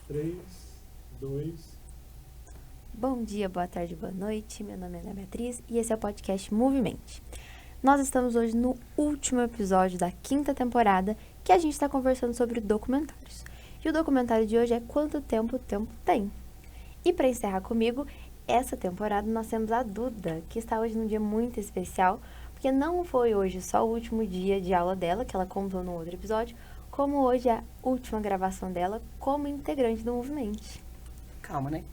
3, 2. Bom dia, boa tarde, boa noite. Meu nome é Ana Beatriz e esse é o podcast Movimente. Nós estamos hoje no último episódio da 5ª temporada que a gente está conversando sobre documentários. E o documentário de hoje é Quanto Tempo o Tempo Tem. E para encerrar comigo, essa temporada nós temos a Duda, que está hoje num dia muito especial, porque não foi hoje só o último dia de aula dela, que ela contou no outro episódio, como hoje é a última gravação dela como integrante do Movimente. Calma, né?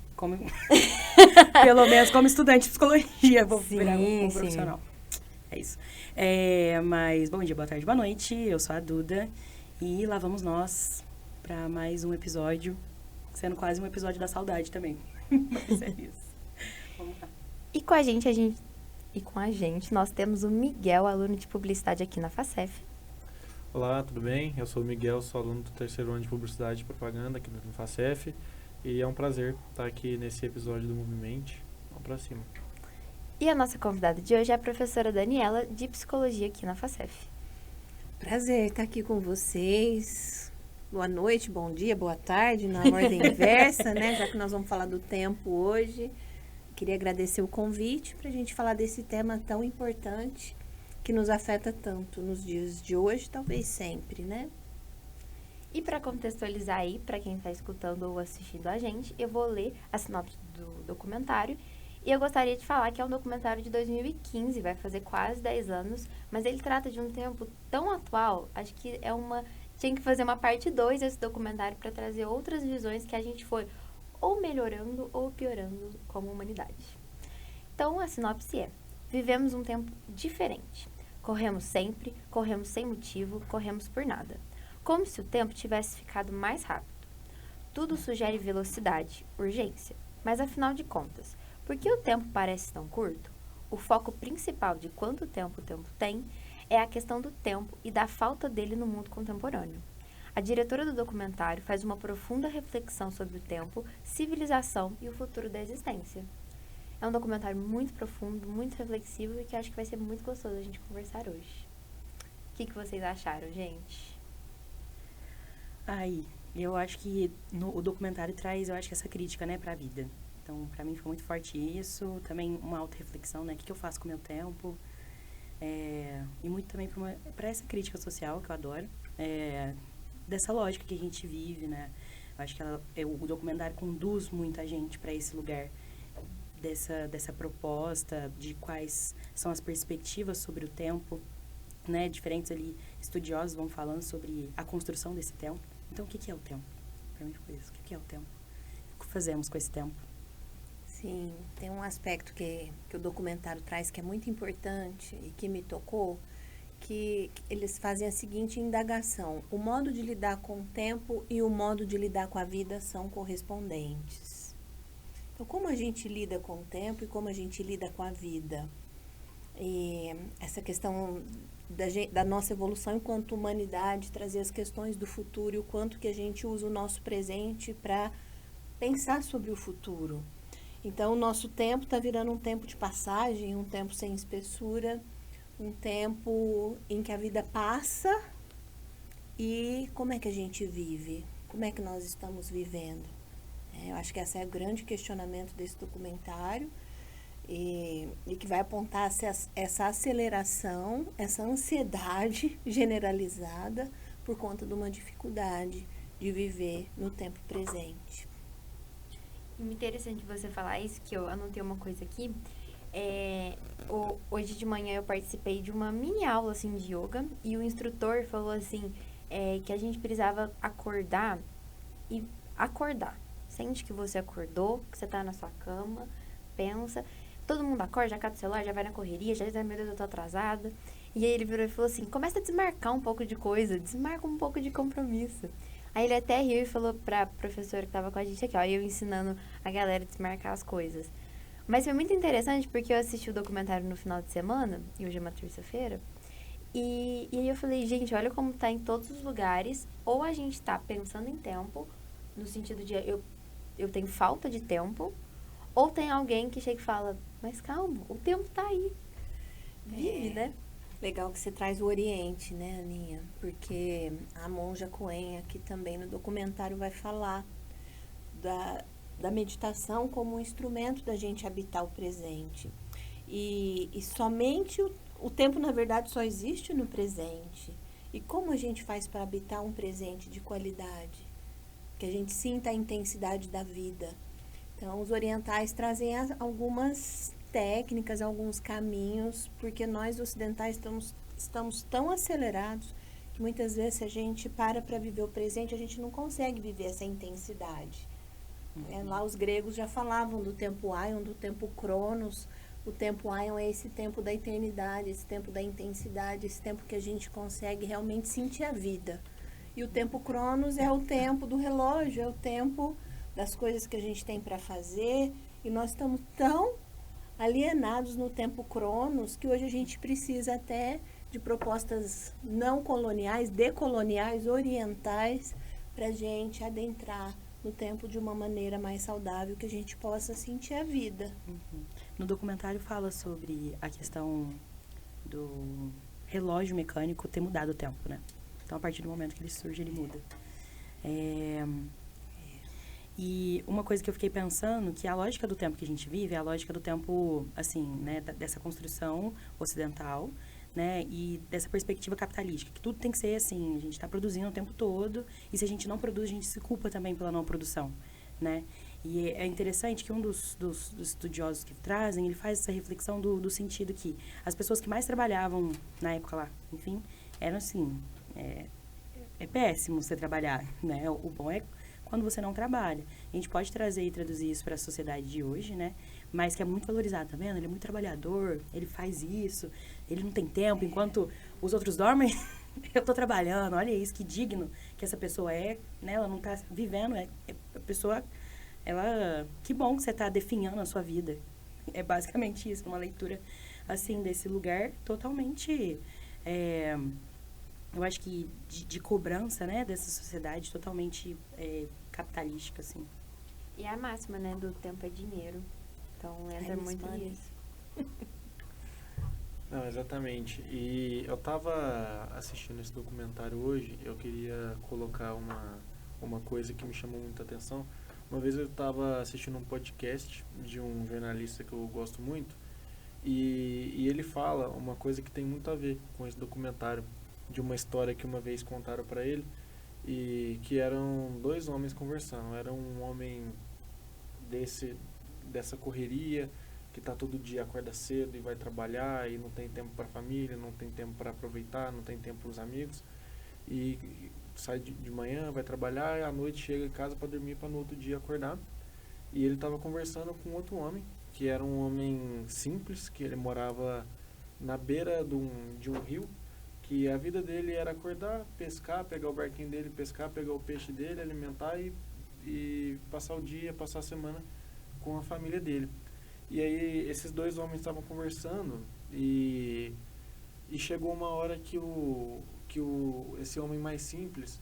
Pelo menos como estudante de psicologia, vou virar como profissional. É isso. Mas bom dia, boa tarde, boa noite. Eu sou a Duda e lá vamos nós para mais um episódio, sendo quase um episódio da saudade também. Mas é isso. Vamos lá. E com a gente, nós temos o Miguel, aluno de publicidade aqui na FACEF. Olá, tudo bem? Eu sou o Miguel, sou aluno do 3º ano de Publicidade e Propaganda aqui no FACEF. E é um prazer estar aqui nesse episódio do Movimente. Vamos pra cima. E a nossa convidada de hoje é a professora Daniela, de Psicologia aqui na FACEF. Prazer estar aqui com vocês. Boa noite, bom dia, boa tarde, na ordem inversa, né? Já que nós vamos falar do tempo hoje. Queria agradecer o convite para a gente falar desse tema tão importante que nos afeta tanto nos dias de hoje, talvez sempre, né? E para contextualizar aí, para quem está escutando ou assistindo a gente, eu vou ler a sinopse do documentário. E eu gostaria de falar que é um documentário de 2015, vai fazer quase 10 anos, mas ele trata de um tempo tão atual, acho que tinha que fazer uma parte 2 desse documentário para trazer outras visões que a gente foi ou melhorando ou piorando como humanidade. Então, a sinopse é: vivemos um tempo diferente. Corremos sempre, corremos sem motivo, corremos por nada. Como se o tempo tivesse ficado mais rápido. Tudo sugere velocidade, urgência. Mas afinal de contas, por que o tempo parece tão curto? O foco principal de quanto tempo o tempo tem é a questão do tempo e da falta dele no mundo contemporâneo. A diretora do documentário faz uma profunda reflexão sobre o tempo, civilização e o futuro da existência. É um documentário muito profundo, muito reflexivo e que acho que vai ser muito gostoso a gente conversar hoje. O que vocês acharam, gente? Eu acho que o documentário traz, eu acho que essa crítica, né, pra vida. Então, pra mim, foi muito forte isso. Também uma autorreflexão, né, o que eu faço com o meu tempo. E muito também pra essa crítica social, que eu adoro. Dessa lógica que a gente vive, né. Eu acho que o documentário conduz muita gente pra esse lugar. Dessa proposta, de quais são as perspectivas sobre o tempo, né, diferentes ali, estudiosos vão falando sobre a construção desse tempo. Então, o que é o tempo? Para mim foi isso. O que é o tempo? O que fazemos com esse tempo? Sim, tem um aspecto que o documentário traz que é muito importante e que me tocou, que eles fazem a seguinte indagação: o modo de lidar com o tempo e o modo de lidar com a vida são correspondentes. Então, como a gente lida com o tempo e como a gente lida com a vida? E essa questão da nossa evolução enquanto humanidade, trazer as questões do futuro e o quanto que a gente usa o nosso presente para pensar sobre o futuro. Então, o nosso tempo está virando um tempo de passagem, um tempo sem espessura, um tempo em que a vida passa e como é que a gente vive? Como é que nós estamos vivendo? Eu acho que esse é o grande questionamento desse documentário. E que vai apontar essa aceleração, essa ansiedade generalizada por conta de uma dificuldade de viver no tempo presente. Interessante você falar isso, que eu anotei uma coisa aqui. Hoje de manhã eu participei de uma mini aula assim, de yoga e o instrutor falou assim, que a gente precisava acordar e acordar. Sente que você acordou, que você está na sua cama, pensa. Todo mundo acorda, já cata o celular, já vai na correria, já diz, meu Deus, eu tô atrasada. E aí ele virou e falou assim, começa a desmarcar um pouco de coisa, desmarca um pouco de compromisso. Aí ele até riu e falou pra professora que tava com a gente aqui, ó, eu ensinando a galera a desmarcar as coisas. Mas foi muito interessante porque eu assisti o documentário no final de semana, e hoje é uma terça-feira, e aí eu falei, gente, olha como tá em todos os lugares, ou a gente tá pensando em tempo, no sentido de eu tenho falta de tempo, ou tem alguém que chega e fala, mas calma, o tempo tá aí. Vive, né? Legal que você traz o Oriente, né, Aninha? Porque a monja Coen aqui também no documentário vai falar da meditação como um instrumento da gente habitar o presente. E somente o tempo, na verdade, só existe no presente. E como a gente faz para habitar um presente de qualidade? Que a gente sinta a intensidade da vida. Então, os orientais trazem algumas técnicas, alguns caminhos, porque nós ocidentais estamos tão acelerados que muitas vezes, se a gente para viver o presente, a gente não consegue viver essa intensidade. Lá os gregos já falavam do tempo Aion, do tempo Cronos. O tempo Aion é esse tempo da eternidade, esse tempo da intensidade, esse tempo que a gente consegue realmente sentir a vida. E o tempo Cronos é o tempo do relógio, é o tempo das coisas que a gente tem para fazer. E nós estamos tão alienados no tempo Cronos que hoje a gente precisa até de propostas não coloniais, decoloniais, orientais, para a gente adentrar no tempo de uma maneira mais saudável, que a gente possa sentir a vida. No documentário fala sobre a questão do relógio mecânico ter mudado o tempo, né? Então, a partir do momento que ele surge, ele muda. E uma coisa que eu fiquei pensando, que a lógica do tempo que a gente vive é a lógica do tempo, assim, né, dessa construção ocidental, né, e dessa perspectiva capitalística, que tudo tem que ser assim, a gente está produzindo o tempo todo, e se a gente não produz, a gente se culpa também pela não produção, né? E é interessante que um dos estudiosos que trazem, ele faz essa reflexão do sentido que as pessoas que mais trabalhavam na época lá, enfim, eram assim, é péssimo você trabalhar, né? O bom é quando você não trabalha. A gente pode trazer e traduzir isso para a sociedade de hoje, né? Mas que é muito valorizado, tá vendo? Ele é muito trabalhador, ele faz isso, ele não tem tempo, enquanto os outros dormem, eu tô trabalhando, olha isso, que digno que essa pessoa é, né? Ela não tá vivendo, a pessoa, ela, que bom que você tá definhando a sua vida. É basicamente isso, uma leitura, assim, desse lugar totalmente, eu acho que de cobrança, né? Dessa sociedade totalmente capitalística, assim. E a máxima, né, do tempo é dinheiro. Então, entra muito nisso. Não, exatamente. E eu tava assistindo esse documentário hoje, eu queria colocar uma coisa que me chamou muita atenção. Uma vez eu tava assistindo um podcast de um jornalista que eu gosto muito, e ele fala uma coisa que tem muito a ver com esse documentário, de uma história que uma vez contaram para ele, e que eram dois homens conversando. Era um homem dessa correria, que tá todo dia, acorda cedo e vai trabalhar e não tem tempo para a família, não tem tempo para aproveitar, não tem tempo para os amigos, e sai de manhã, vai trabalhar, e à noite chega em casa para dormir, para no outro dia acordar. E ele estava conversando com outro homem, que era um homem simples, que ele morava na beira de um rio, que a vida dele era acordar, pescar, pegar o barquinho dele, pescar, pegar o peixe dele, alimentar e passar o dia, passar a semana com a família dele. E aí esses dois homens estavam conversando e chegou uma hora que esse homem mais simples,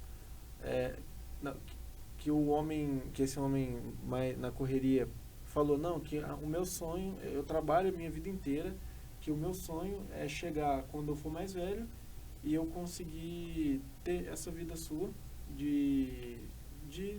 que esse homem mais na correria falou, não, que o meu sonho, eu trabalho a minha vida inteira, que o meu sonho é chegar quando eu for mais velho e eu conseguir ter essa vida sua de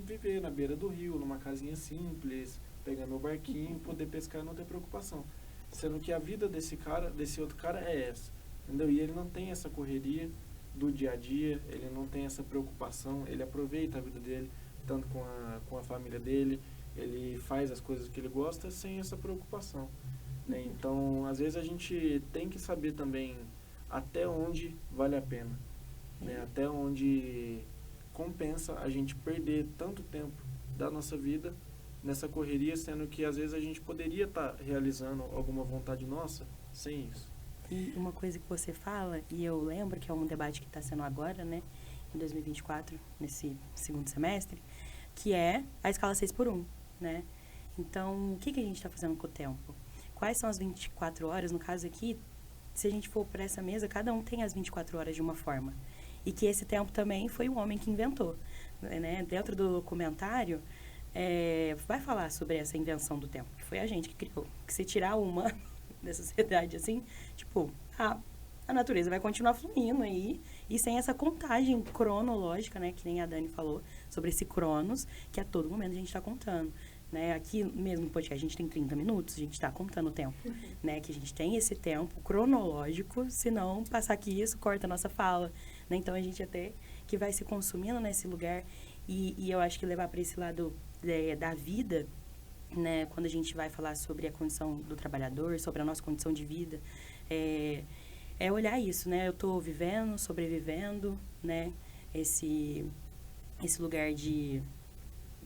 viver na beira do rio, numa casinha simples, pegar meu barquinho, poder pescar e não ter preocupação. Sendo que a vida desse outro cara é essa, entendeu? E ele não tem essa correria do dia a dia, ele não tem essa preocupação, ele aproveita a vida dele, tanto com a família dele, ele faz as coisas que ele gosta sem essa preocupação, né? Então, às vezes a gente tem que saber também até onde vale a pena, né? Até onde compensa a gente perder tanto tempo da nossa vida nessa correria, sendo que às vezes a gente poderia estar realizando alguma vontade nossa sem isso. E uma coisa que você fala, e eu lembro que é um debate que está sendo agora, né, em 2024, nesse segundo semestre, que é a escala 6x1, né? Então, o que a gente está fazendo com o tempo? Quais são as 24 horas? No caso aqui, se a gente for para essa mesa, cada um tem as 24 horas de uma forma. E que esse tempo também foi o homem que inventou, né? Dentro do documentário, vai falar sobre essa invenção do tempo, que foi a gente que criou. Que se tirar uma da sociedade, assim, tipo, a natureza vai continuar fluindo aí, e sem essa contagem cronológica, né, que nem a Dani falou, sobre esse cronos que a todo momento a gente está contando. Né? Aqui mesmo no podcast a gente tem 30 minutos, a gente está contando o tempo, né? Que a gente tem esse tempo cronológico, senão passar aqui isso corta a nossa fala, né? Então a gente até que vai se consumindo nesse lugar e eu acho que levar para esse lado da vida, né? Quando a gente vai falar sobre a condição do trabalhador, sobre a nossa condição de vida, é olhar isso, né? Eu estou vivendo, sobrevivendo, né? Esse lugar de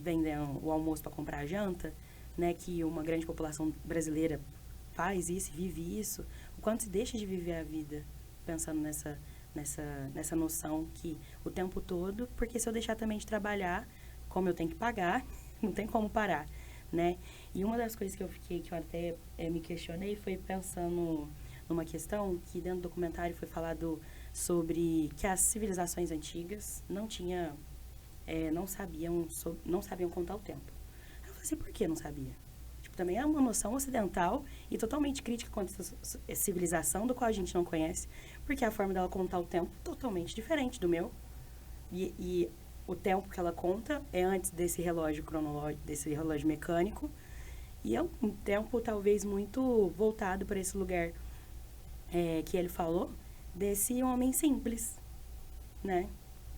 vendendo o almoço para comprar a janta, né, que uma grande população brasileira faz isso, vive isso, o quanto se deixa de viver a vida pensando nessa noção que o tempo todo, porque se eu deixar também de trabalhar, como eu tenho que pagar, não tem como parar, né? E uma das coisas que eu até me questionei foi pensando numa questão que dentro do documentário foi falado sobre que as civilizações antigas não sabiam contar o tempo. Eu falei assim, por que não sabia? Tipo, também é uma noção ocidental e totalmente crítica contra essa civilização do qual a gente não conhece, porque a forma dela contar o tempo é totalmente diferente do meu. E o tempo que ela conta é antes desse relógio cronológico, desse relógio mecânico, e é um tempo talvez muito voltado para esse lugar que ele falou, desse homem simples, né?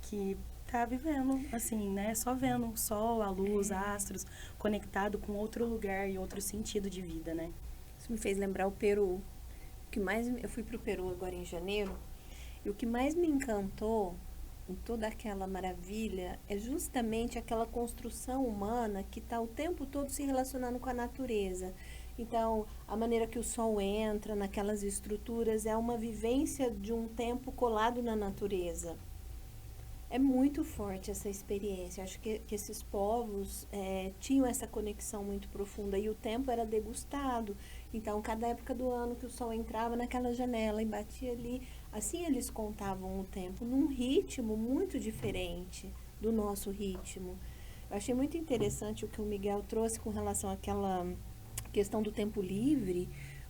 Que tá vivendo, assim, né? Só vendo o sol, a luz, astros, conectado com outro lugar e outro sentido de vida, né? Isso me fez lembrar o Peru. Eu fui pro Peru agora em janeiro, e o que mais me encantou em toda aquela maravilha é justamente aquela construção humana que está o tempo todo se relacionando com a natureza. Então, a maneira que o sol entra naquelas estruturas é uma vivência de um tempo colado na natureza. É muito forte essa experiência. Acho que esses povos tinham essa conexão muito profunda e o tempo era degustado. Então, cada época do ano que o sol entrava naquela janela e batia ali, assim eles contavam o tempo, num ritmo muito diferente do nosso ritmo. Eu achei muito interessante o que o Miguel trouxe com relação àquela questão do tempo livre,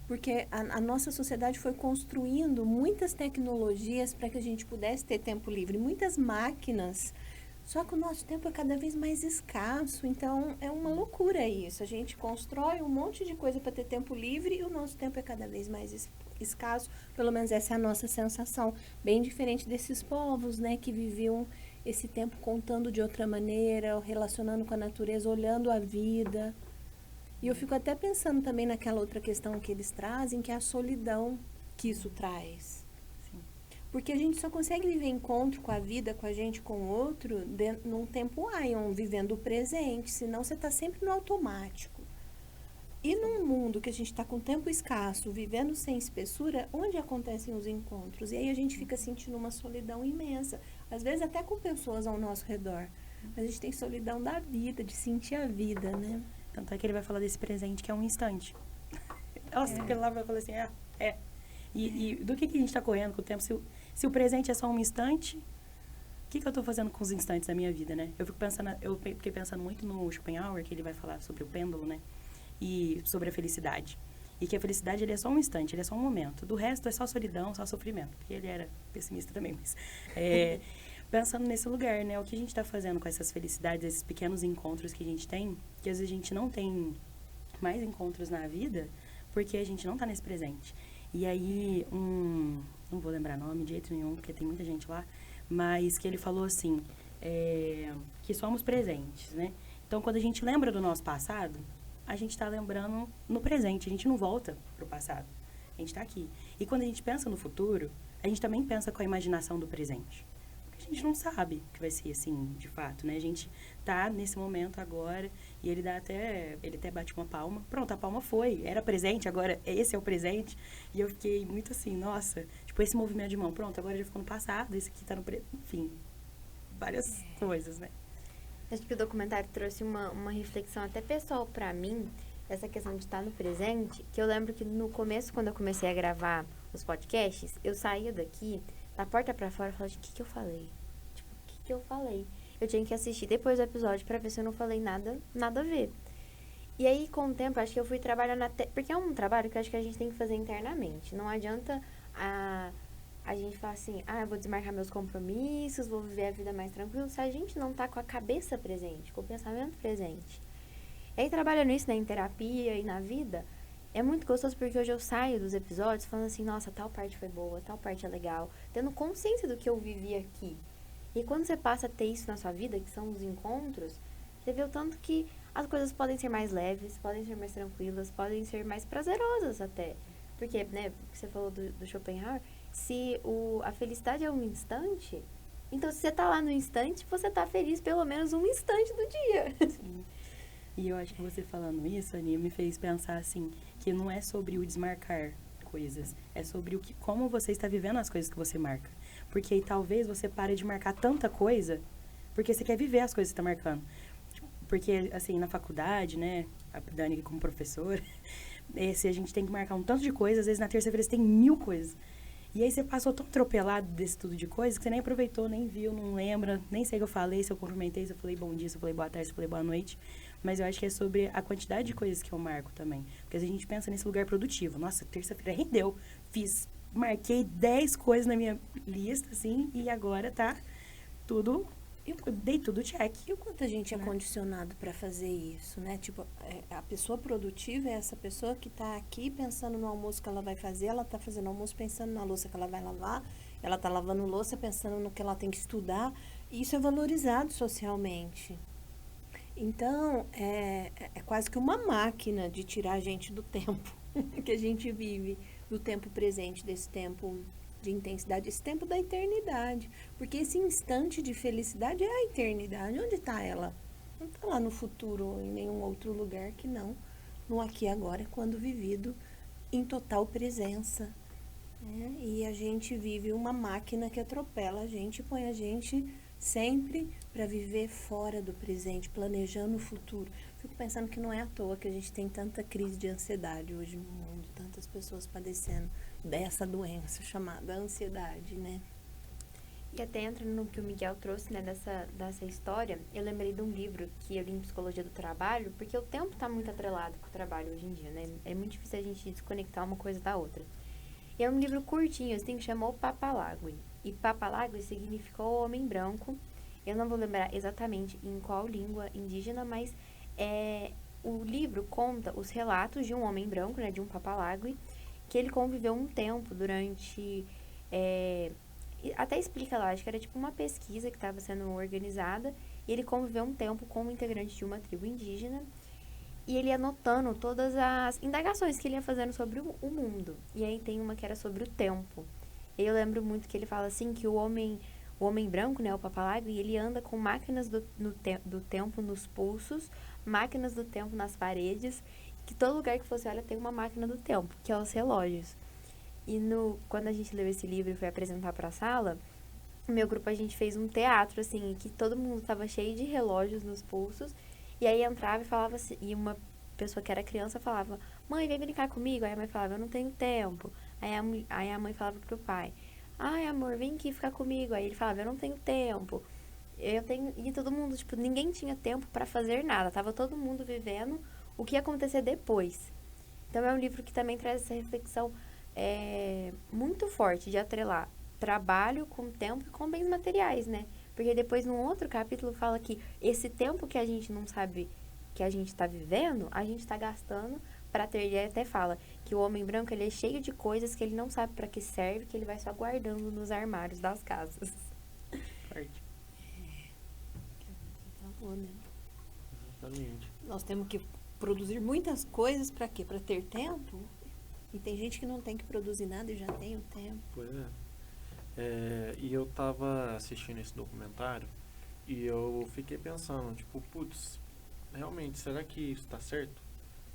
porque a nossa sociedade foi construindo muitas tecnologias para que a gente pudesse ter tempo livre, muitas máquinas, só que o nosso tempo é cada vez mais escasso, então é uma loucura isso. A gente constrói um monte de coisa para ter tempo livre e o nosso tempo é cada vez mais escasso, pelo menos essa é a nossa sensação, bem diferente desses povos, né, que viviam esse tempo contando de outra maneira, relacionando com a natureza, olhando a vida. E eu fico até pensando também naquela outra questão que eles trazem, que é a solidão que isso traz. Sim. Porque a gente só consegue viver encontro com a vida, com a gente, com o outro, num tempo ion, vivendo o presente, senão você está sempre no automático. E num mundo que a gente está com tempo escasso, vivendo sem espessura, onde acontecem os encontros? E aí a gente fica sentindo uma solidão imensa, às vezes até com pessoas ao nosso redor. Mas a gente tem solidão da vida, de sentir a vida, né? Tanto é que ele vai falar desse presente que é um instante. Nossa, aquele lá vai falar assim, E do que a gente está correndo com o tempo? Se o presente é só um instante, o que eu estou fazendo com os instantes da minha vida, né? Eu fiquei pensando muito no Schopenhauer, que ele vai falar sobre o pêndulo, né? E sobre a felicidade. E que a felicidade ele é só um instante, ele é só um momento. Do resto é só solidão, só sofrimento. Porque ele era pessimista também, mas... pensando nesse lugar, né? O que a gente está fazendo com essas felicidades, esses pequenos encontros que a gente tem, que às vezes a gente não tem mais encontros na vida, porque a gente não está nesse presente. E aí, não vou lembrar nome de jeito nenhum, porque tem muita gente lá, mas que ele falou assim, que somos presentes, né? Então, quando a gente lembra do nosso passado, a gente está lembrando no presente, a gente não volta pro passado, a gente está aqui. E quando a gente pensa no futuro, a gente também pensa com a imaginação do presente. A gente não sabe que vai ser assim, de fato, né? A gente tá nesse momento agora e ele até bate uma palma. Pronto, a palma foi, era presente, agora esse é o presente. E eu fiquei muito assim, nossa, tipo, esse movimento de mão, pronto, agora já ficou no passado, esse aqui tá no presente, enfim, várias coisas, né? Acho que o documentário trouxe uma reflexão até pessoal pra mim, essa questão de estar no presente, que eu lembro que no começo, quando eu comecei a gravar os podcasts, eu saía daqui, da porta pra fora, e falava, o que eu falei? Tipo, o que eu falei? Eu tinha que assistir depois do episódio pra ver se eu não falei nada a ver. E aí, com o tempo, acho que eu fui trabalhando porque é um trabalho que eu acho que a gente tem que fazer internamente. Não adianta a gente fala assim, eu vou desmarcar meus compromissos, vou viver a vida mais tranquila, se a gente não tá com a cabeça presente, com o pensamento presente. E aí, trabalhando isso, né, em terapia e na vida, é muito gostoso porque hoje eu saio dos episódios falando assim, nossa, tal parte foi boa, tal parte é legal, tendo consciência do que eu vivi aqui. E quando você passa a ter isso na sua vida, que são os encontros, você vê o tanto que as coisas podem ser mais leves, podem ser mais tranquilas, podem ser mais prazerosas até. Porque, né, você falou do Schopenhauer, se a felicidade é um instante, então se você tá lá no instante, você tá feliz pelo menos um instante do dia. Sim. E eu acho que você falando isso, Aninha, me fez pensar assim, que não é sobre o desmarcar coisas, é sobre como você está vivendo as coisas que você marca. Porque aí talvez você pare de marcar tanta coisa, porque você quer viver as coisas que você está marcando. Porque, assim, na faculdade, né, a Dani como professora, se a gente tem que marcar um tanto de coisas, às vezes na terça-feira você tem 1000 coisas. E aí você passou tão atropelado desse tudo de coisas que você nem aproveitou, nem viu, não lembra, nem sei o que eu falei, se eu cumprimentei, se eu falei bom dia, se eu falei boa tarde, se eu falei boa noite. Mas eu acho que é sobre a quantidade de coisas que eu marco também. Porque a gente pensa nesse lugar produtivo. Nossa, terça-feira rendeu. Marquei 10 coisas na minha lista, assim, e agora tá tudo, eu dei tudo check. E o quanto a gente é condicionado para fazer isso, né? Tipo, a pessoa produtiva é essa pessoa que tá aqui pensando no almoço que ela vai fazer, ela tá fazendo almoço pensando na louça que ela vai lavar, ela tá lavando louça pensando no que ela tem que estudar. E isso é valorizado socialmente. Então, é quase que uma máquina de tirar a gente do tempo que a gente vive, do tempo presente, desse tempo de intensidade, esse tempo da eternidade. Porque esse instante de felicidade é a eternidade. Onde está ela? Não está lá no futuro ou em nenhum outro lugar que não no aqui e agora, quando vivido em total presença. Né? E a gente vive uma máquina que atropela a gente e põe a gente sempre para viver fora do presente, planejando o futuro. Fico pensando que não é à toa que a gente tem tanta crise de ansiedade hoje no mundo, tantas pessoas padecendo dessa doença chamada ansiedade, né? E até entrando no que o Miguel trouxe, né, dessa história, eu lembrei de um livro que eu li em Psicologia do Trabalho, porque o tempo está muito atrelado com o trabalho hoje em dia, né? É muito difícil a gente desconectar uma coisa da outra. E é um livro curtinho, assim, que chamou Papalagui. E Papalagui significou homem branco. Eu não vou lembrar exatamente em qual língua indígena, mas o livro conta os relatos de um homem branco, né, de um Papalagui, que ele conviveu um tempo durante... até explica lá, acho que era tipo uma pesquisa que estava sendo organizada, e ele conviveu um tempo como integrante de uma tribo indígena, e ele ia anotando todas as indagações que ele ia fazendo sobre o mundo. E aí tem uma que era sobre o tempo. E eu lembro muito que ele fala assim, que o homem branco, né, o Papalagui, ele anda com máquinas do tempo nos pulsos, máquinas do tempo nas paredes, que todo lugar que você olha tem uma máquina do tempo, que é os relógios. E quando a gente leu esse livro e foi apresentar para a sala, no meu grupo a gente fez um teatro, assim, que todo mundo tava cheio de relógios nos pulsos, e aí entrava e falava assim, e uma pessoa que era criança falava, mãe, vem brincar comigo. Aí a mãe falava, eu não tenho tempo. Aí a mãe falava pro pai, ai, amor, vem aqui ficar comigo. Aí ele falava, eu não tenho tempo. E todo mundo, tipo, ninguém tinha tempo para fazer nada. Tava todo mundo vivendo o que ia acontecer depois. Então é um livro que também traz essa reflexão muito forte de atrelar trabalho com tempo e com bens materiais, né? Porque depois, num outro capítulo, fala que esse tempo que a gente não sabe que a gente está vivendo, a gente está gastando para ter. Ele até fala que o homem branco, ele é cheio de coisas que ele não sabe para que serve, que ele vai só guardando nos armários das casas. Forte. Falou, né? Exatamente. Nós temos que produzir muitas coisas para quê? Para ter tempo? E tem gente que não tem que produzir nada e já tem o tempo. Pois é. E eu tava assistindo esse documentário e eu fiquei pensando, tipo, putz, realmente, será que isso tá certo?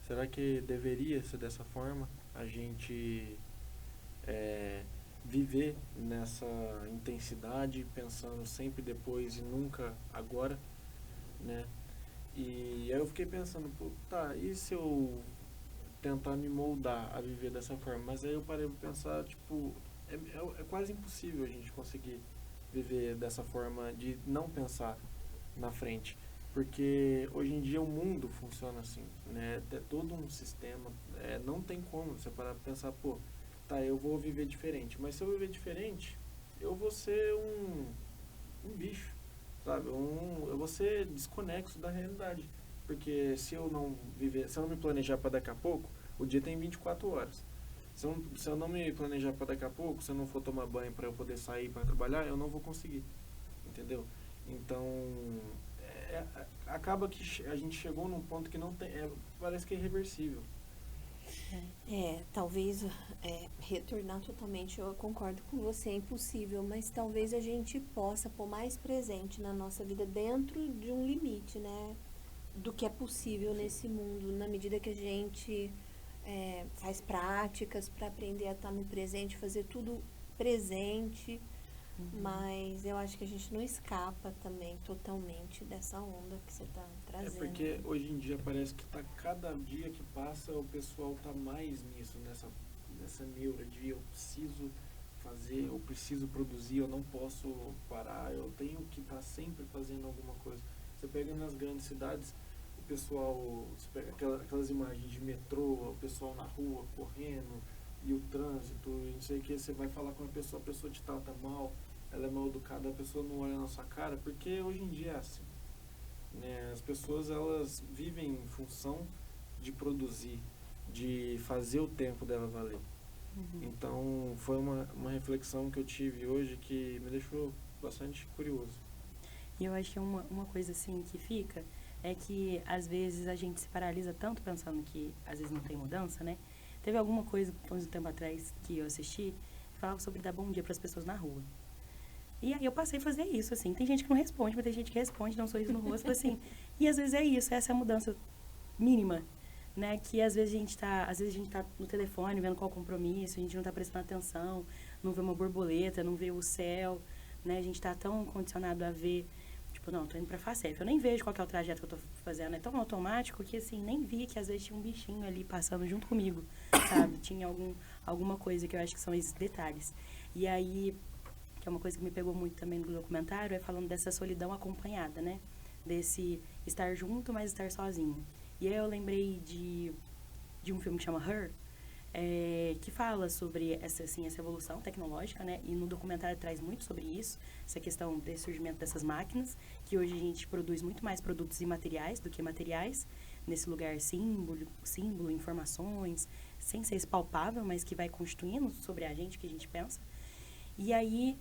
Será que deveria ser dessa forma? A gente viver nessa intensidade, pensando sempre depois e nunca agora, né? E aí eu fiquei pensando, pô, tá, e se eu tentar me moldar a viver dessa forma? Mas aí eu parei pra pensar, tipo, é quase impossível a gente conseguir viver dessa forma de não pensar na frente. Porque hoje em dia o mundo funciona assim, né? É todo um sistema, não tem como você parar pra pensar, pô, tá, eu vou viver diferente. Mas se eu viver diferente, eu vou ser um bicho, sabe? Eu vou ser desconexo da realidade. Porque se eu não me planejar para daqui a pouco, o dia tem 24 horas. Se eu não me planejar para daqui a pouco, se eu não for tomar banho para eu poder sair para trabalhar, eu não vou conseguir, entendeu? Então, acaba que a gente chegou num ponto que não tem, parece que é irreversível. Talvez retornar totalmente, eu concordo com você, é impossível, mas talvez a gente possa pôr mais presente na nossa vida dentro de um limite, né? Do que é possível nesse mundo, na medida que a gente faz práticas para aprender a estar no presente, fazer tudo presente, mas eu acho que a gente não escapa também totalmente dessa onda que você está trazendo. É porque hoje em dia parece que cada dia que passa o pessoal está mais nisso, nessa neura de eu preciso fazer, eu preciso produzir, eu não posso parar, eu tenho que estar sempre fazendo alguma coisa. Você pega nas grandes cidades, o pessoal, você pega aquelas imagens de metrô, o pessoal na rua correndo, e o trânsito, e não sei o que, você vai falar com a pessoa te trata mal, ela é mal educada, a pessoa não olha na sua cara, porque hoje em dia é assim, né? As pessoas, elas vivem em função de produzir, de fazer o tempo dela valer. Então, foi uma reflexão que eu tive hoje que me deixou bastante curioso. E eu acho que uma coisa assim que fica é que às vezes a gente se paralisa tanto pensando que às vezes não tem mudança, né? Teve alguma coisa, um tempo atrás, que eu assisti, que falava sobre dar bom dia para as pessoas na rua. E aí eu passei a fazer isso, assim. Tem gente que não responde, mas tem gente que responde, dá um sorriso no rosto, assim. E às vezes é isso, essa é a mudança mínima, né? Que às vezes a gente tá no telefone vendo qual compromisso, a gente não tá prestando atenção, não vê uma borboleta, não vê o céu, né? A gente tá tão condicionado a ver, tipo, não, tô indo pra Facef, eu nem vejo qual que é o trajeto que eu tô fazendo, é tão automático que, assim, nem vi que às vezes tinha um bichinho ali passando junto comigo, sabe? Tinha alguma coisa que eu acho que são esses detalhes. E aí, que é uma coisa que me pegou muito também no documentário, é falando dessa solidão acompanhada, né? Desse estar junto, mas estar sozinho. E aí eu lembrei de um filme que chama Her, que fala sobre essa evolução tecnológica, né? E no documentário traz muito sobre isso, essa questão desse surgimento dessas máquinas, que hoje a gente produz muito mais produtos imateriais do que materiais, nesse lugar símbolo, informações, sem ser palpável, mas que vai constituindo sobre a gente, o que a gente pensa. E aí,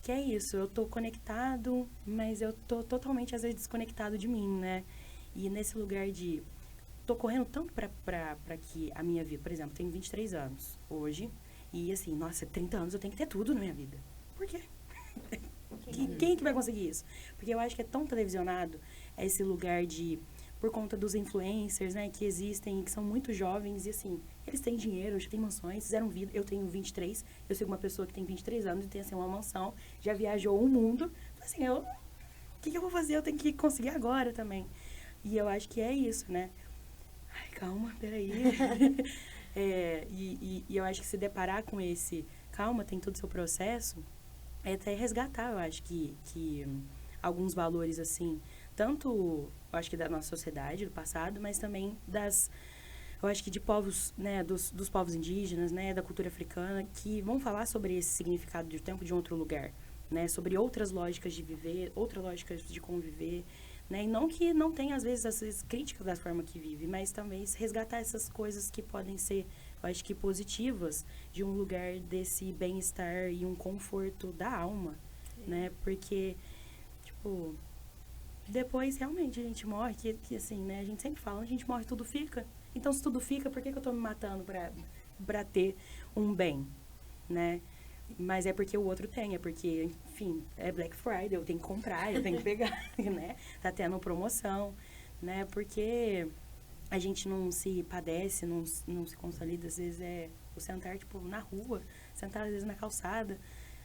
que é isso, eu tô conectado, mas eu tô totalmente, às vezes, desconectado de mim, né? E nesse lugar de... Tô correndo tanto pra que a minha vida... Por exemplo, tenho 23 anos hoje, e assim, nossa, 30 anos eu tenho que ter tudo na minha vida. Por quê? Quem que vai conseguir isso? Porque eu acho que é tão televisionado esse lugar de... Por conta dos influencers, né, que existem, que são muito jovens, e assim, eles têm dinheiro, já têm mansões, fizeram vida. Eu tenho 23, eu sigo uma pessoa que tem 23 anos e tem, assim, uma mansão, já viajou o mundo. Assim, o que eu vou fazer? Eu tenho que conseguir agora também. E eu acho que é isso, né? Ai, calma, peraí. E eu acho que se deparar com esse, calma, tem todo o seu processo, é até resgatar, eu acho que alguns valores, assim, tanto, eu acho que da nossa sociedade, do passado, mas também eu acho que de povos, né, dos povos indígenas, né, da cultura africana, que vão falar sobre esse significado de tempo de outro lugar, né, sobre outras lógicas de viver, outras lógicas de conviver, né, e não que não tenha, às vezes, críticas da forma que vive, mas também resgatar essas coisas que podem ser, eu acho que positivas, de um lugar desse bem-estar e um conforto da alma, né, porque, tipo... Depois, realmente, a gente morre, que assim, né, a gente sempre fala, a gente morre, tudo fica. Então, se tudo fica, por que eu tô me matando pra ter um bem, né? Mas é porque o outro tem, é porque, enfim, é Black Friday, eu tenho que comprar, eu tenho que pegar, né? Tá tendo promoção, né? Porque a gente não se padece, não se consolida, às vezes o sentar, tipo, na rua, sentar, às vezes, na calçada,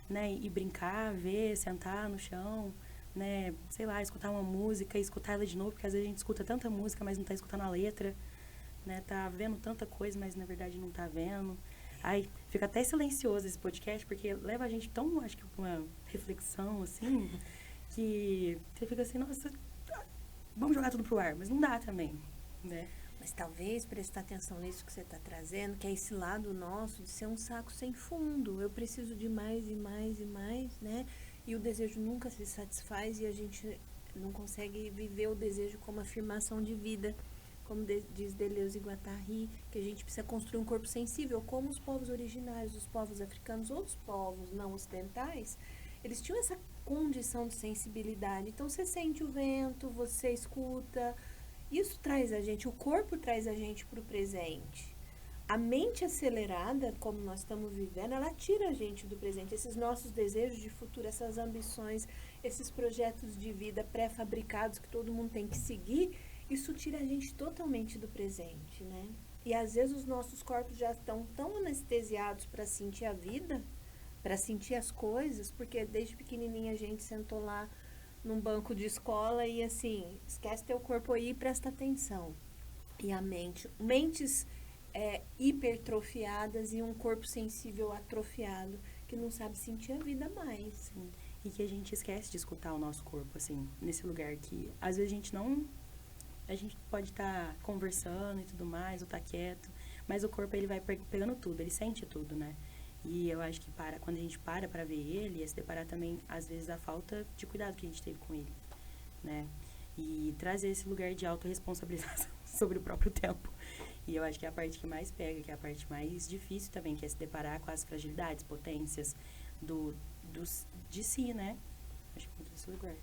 né? E brincar, ver, sentar no chão, né, sei lá, escutar uma música e escutar ela de novo, porque às vezes a gente escuta tanta música, mas não tá escutando a letra, né, tá vendo tanta coisa, mas na verdade não tá vendo. Aí fica até silencioso esse podcast, porque leva a gente tão, acho que, pra uma reflexão, assim, que você fica assim, nossa, vamos jogar tudo pro ar, mas não dá também, né. Mas talvez prestar atenção nisso que você está trazendo, que é esse lado nosso de ser um saco sem fundo. Eu preciso de mais e mais e mais, né? E o desejo nunca se satisfaz e a gente não consegue viver o desejo como afirmação de vida. Como diz Deleuze e Guattari, que a gente precisa construir um corpo sensível, como os povos originários, os povos africanos, outros povos não ocidentais, eles tinham essa condição de sensibilidade. Então, você sente o vento, você escuta. Isso traz a gente, o corpo traz a gente para o presente. A mente acelerada, como nós estamos vivendo, ela tira a gente do presente. Esses nossos desejos de futuro, essas ambições, esses projetos de vida pré-fabricados que todo mundo tem que seguir, isso tira a gente totalmente do presente, né? E às vezes os nossos corpos já estão tão anestesiados para sentir a vida, para sentir as coisas, porque desde pequenininha a gente sentou lá num banco de escola e assim, esquece teu corpo aí e presta atenção. E a mente, mentes hipertrofiadas e um corpo sensível atrofiado, que não sabe sentir a vida mais. Sim. E que a gente esquece de escutar o nosso corpo, assim, nesse lugar que às vezes a gente pode estar conversando e tudo mais, ou tá quieto, mas o corpo ele vai pegando tudo, ele sente tudo, né? E eu acho que quando a gente para ver ele, é se deparar também, às vezes, a falta de cuidado que a gente teve com ele, né? E trazer esse lugar de autorresponsabilização sobre o próprio tempo. E eu acho que é a parte que mais pega, que é a parte mais difícil também, que é se deparar com as fragilidades, potências de si, né? Acho que é muito esse lugar.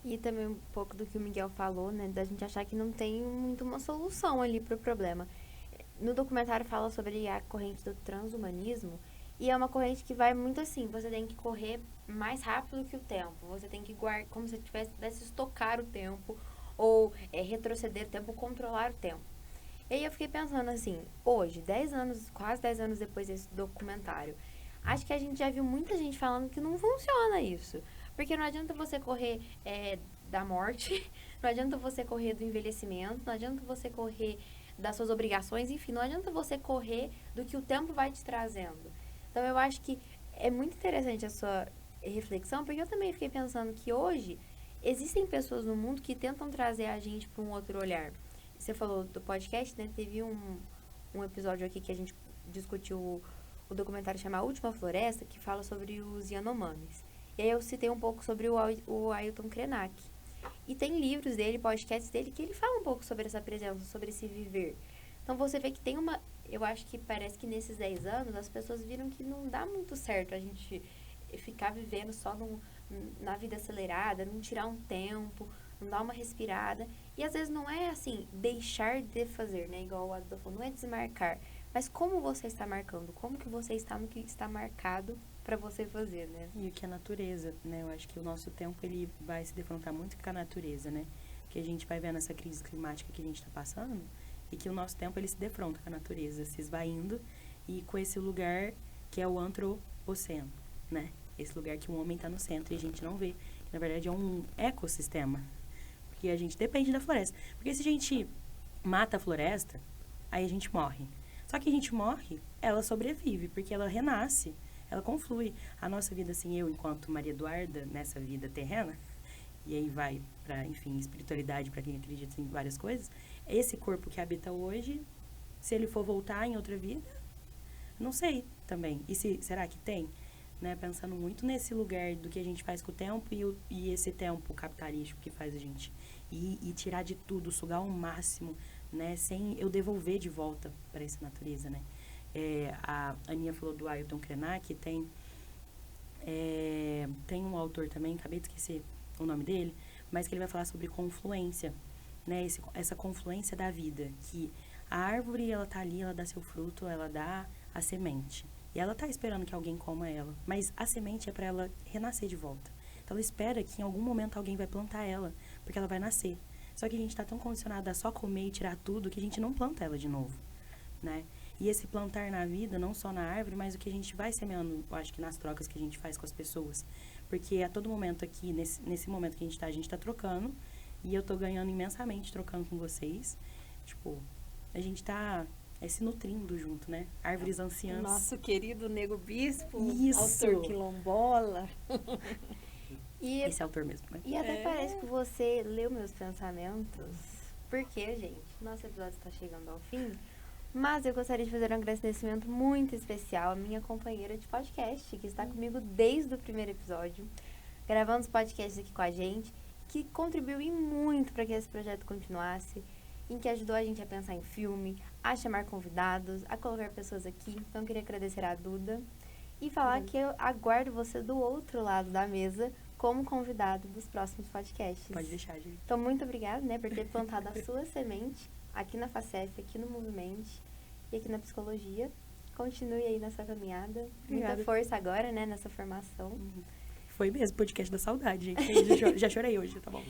E também um pouco do que o Miguel falou, né? Da gente achar que não tem muito uma solução ali pro problema. No documentário fala sobre a corrente do transhumanismo. E é uma corrente que vai muito assim, você tem que correr mais rápido que o tempo. Você tem que guardar, como se pudesse estocar o tempo, ou retroceder o tempo, controlar o tempo. E aí eu fiquei pensando assim, hoje, 10 anos, quase 10 anos depois desse documentário, acho que a gente já viu muita gente falando que não funciona isso. Porque não adianta você correr da morte, não adianta você correr do envelhecimento, não adianta você correr das suas obrigações, enfim, não adianta você correr do que o tempo vai te trazendo. Então, eu acho que é muito interessante a sua reflexão, porque eu também fiquei pensando que hoje existem pessoas no mundo que tentam trazer a gente para um outro olhar. Você falou do podcast, né? Teve um episódio aqui que a gente discutiu o documentário chamado A Última Floresta, que fala sobre os Yanomamis. E aí eu citei um pouco sobre o Ailton Krenak. E tem livros dele, podcasts dele, que ele fala um pouco sobre essa presença, sobre esse viver. Então, você vê que tem uma... Eu acho que parece que nesses 10 anos as pessoas viram que não dá muito certo a gente ficar vivendo só na vida acelerada, não tirar um tempo, não dar uma respirada. E às vezes não é assim, deixar de fazer, né? Igual o Adolfo falou, não é desmarcar. Mas como você está marcando? Como que você está no que está marcado para você fazer, né? E o que é natureza, né? Eu acho que o nosso tempo ele vai se defrontar muito com a natureza, né? Que a gente vai vendo essa crise climática que a gente está passando. E que o nosso tempo, ele se defronta com a natureza, se esvaindo, e com esse lugar que é o antropoceno, né? Esse lugar que o homem está no centro e a gente não vê. Que, na verdade, é um ecossistema. Porque a gente depende da floresta. Porque se a gente mata a floresta, aí a gente morre. Só que a gente morre, ela sobrevive, porque ela renasce, ela conflui. A nossa vida, assim, eu, enquanto Maria Eduarda, nessa vida terrena, e aí vai para, enfim, espiritualidade, para quem acredita em várias coisas, esse corpo que habita hoje, se ele for voltar em outra vida, não sei também. E será que tem? Né? Pensando muito nesse lugar do que a gente faz com o tempo e esse tempo capitalístico que faz a gente e tirar de tudo, sugar ao máximo, né? Sem eu devolver de volta para essa natureza, né? A Aninha falou do Ailton Krenak, tem um autor também, acabei de esquecer o nome dele, mas que ele vai falar sobre confluência, né? Essa confluência da vida, que a árvore, ela tá ali, ela dá seu fruto, ela dá a semente. E ela tá esperando que alguém coma ela, mas a semente é para ela renascer de volta. Então ela espera que em algum momento alguém vai plantar ela, porque ela vai nascer. Só que a gente tá tão condicionado a só comer e tirar tudo que a gente não planta ela de novo, né? E esse plantar na vida, não só na árvore, mas o que a gente vai semeando, eu acho que nas trocas que a gente faz com as pessoas. Porque a todo momento aqui, nesse momento que a gente tá trocando, e eu tô ganhando imensamente trocando com vocês. Tipo, a gente tá se nutrindo junto, né? Árvores anciãs. Nosso querido Nego Bispo, Isso. autor quilombola. E, esse autor mesmo, né? e até parece que você leu meus pensamentos, porque, gente, nosso episódio está chegando ao fim, mas eu gostaria de fazer um agradecimento muito especial à minha companheira de podcast, que está comigo desde o primeiro episódio, gravando os podcasts aqui com a gente, que contribuiu em muito para que esse projeto continuasse, em que ajudou a gente a pensar em filme, a chamar convidados, a colocar pessoas aqui. Então, eu queria agradecer a Duda e falar que eu aguardo você do outro lado da mesa como convidado dos próximos podcasts. Pode deixar, gente. Então, muito obrigada, né, por ter plantado a sua semente aqui na Facef, aqui no Movimente e aqui na Psicologia. Continue aí nessa caminhada. Obrigada. Muita força agora, né, nessa formação. Foi mesmo, podcast da saudade, gente. Já chorei hoje, tá bom?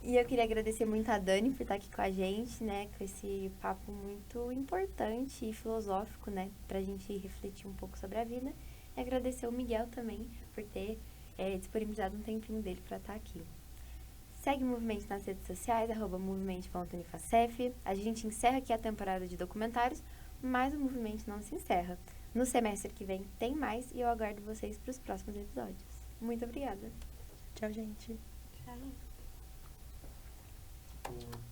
E eu queria agradecer muito a Dani por estar aqui com a gente, né, com esse papo muito importante e filosófico, né, pra gente refletir um pouco sobre a vida. E agradecer o Miguel também por ter disponibilizado um tempinho dele pra estar aqui. Segue o Movimento nas redes sociais, @movimento.unifacef. A gente encerra aqui a temporada de documentários, mas o Movimento não se encerra. No semestre que vem tem mais e eu aguardo vocês para os próximos episódios. Muito obrigada. Tchau, gente. Tchau.